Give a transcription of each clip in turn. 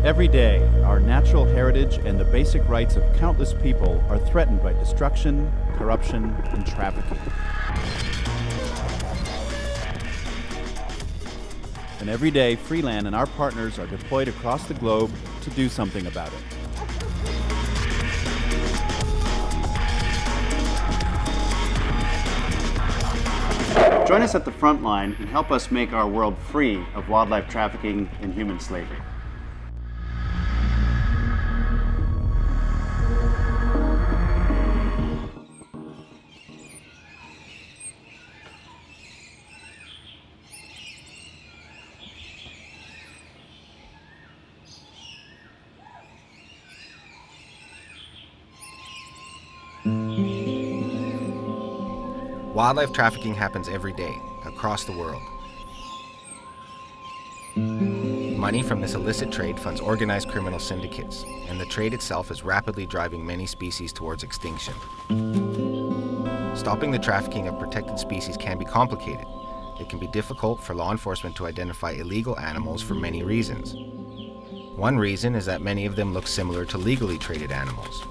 Every day, our natural heritage and the basic rights of countless people are threatened by destruction, corruption, and trafficking. And every day, Freeland and our partners are deployed across the globe to do something about it. Join us at the front line and help us make our world free of wildlife trafficking and human slavery. Wildlife trafficking happens every day, across the world. Money from this illicit trade funds organized criminal syndicates, and the trade itself is rapidly driving many species towards extinction. Stopping the trafficking of protected species can be complicated. It can be difficult for law enforcement to identify illegal animals for many reasons. One reason is that many of them look similar to legally traded animals.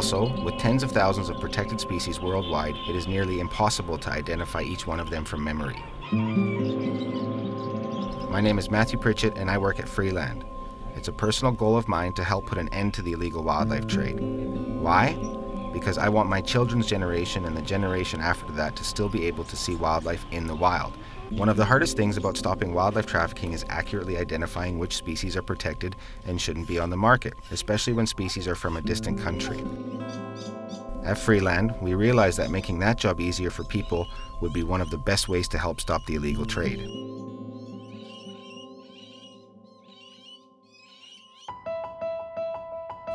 Also, with tens of thousands of protected species worldwide, it is nearly impossible to identify each one of them from memory. My name is Matthew Pritchett and I work at Freeland. It's a personal goal of mine to help put an end to the illegal wildlife trade. Why? Because I want my children's generation and the generation after that to still be able to see wildlife in the wild. One of the hardest things about stopping wildlife trafficking is accurately identifying which species are protected and shouldn't be on the market, especially when species are from a distant country. At Freeland, we realized that making that job easier for people would be one of the best ways to help stop the illegal trade.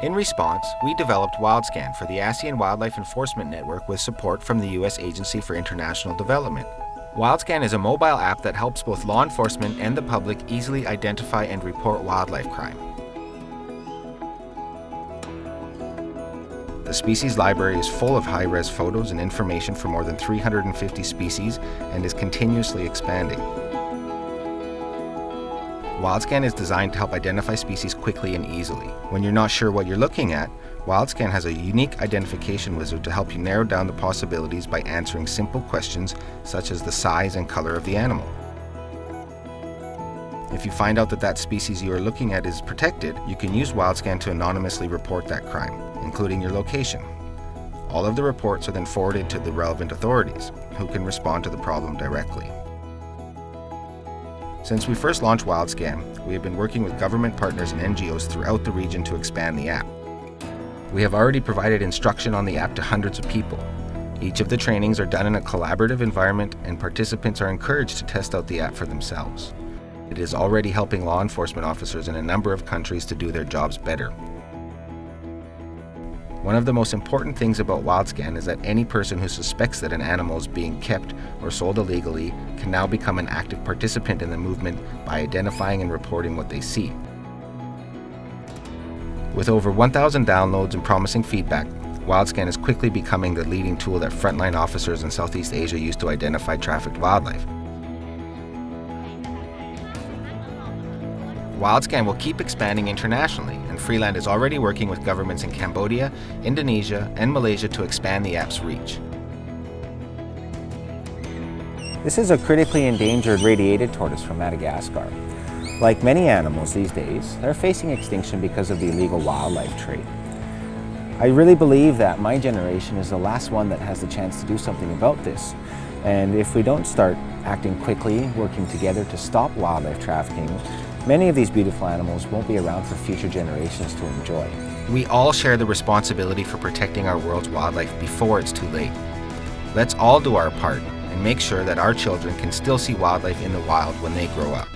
In response, we developed Wildscan for the ASEAN Wildlife Enforcement Network with support from the U.S. Agency for International Development. Wildscan is a mobile app that helps both law enforcement and the public easily identify and report wildlife crime. The species library is full of high-res photos and information for more than 350 species and is continuously expanding. Wildscan is designed to help identify species quickly and easily. When you're not sure what you're looking at, Wildscan has a unique identification wizard to help you narrow down the possibilities by answering simple questions such as the size and color of the animal. If you find out that that species you are looking at is protected, you can use Wildscan to anonymously report that crime, including your location. All of the reports are then forwarded to the relevant authorities, who can respond to the problem directly. Since we first launched Wildscan, we have been working with government partners and NGOs throughout the region to expand the app. We have already provided instruction on the app to hundreds of people. Each of the trainings are done in a collaborative environment and participants are encouraged to test out the app for themselves. It is already helping law enforcement officers in a number of countries to do their jobs better. One of the most important things about Wildscan is that any person who suspects that an animal is being kept or sold illegally can now become an active participant in the movement by identifying and reporting what they see. With over 1,000 downloads and promising feedback, Wildscan is quickly becoming the leading tool that frontline officers in Southeast Asia use to identify trafficked wildlife. Wildscan will keep expanding internationally, and Freeland is already working with governments in Cambodia, Indonesia, and Malaysia to expand the app's reach. This is a critically endangered radiated tortoise from Madagascar. Like many animals these days, they're facing extinction because of the illegal wildlife trade. I really believe that my generation is the last one that has the chance to do something about this. And if we don't start acting quickly, working together to stop wildlife trafficking, many of these beautiful animals won't be around for future generations to enjoy. We all share the responsibility for protecting our world's wildlife before it's too late. Let's all do our part and make sure that our children can still see wildlife in the wild when they grow up.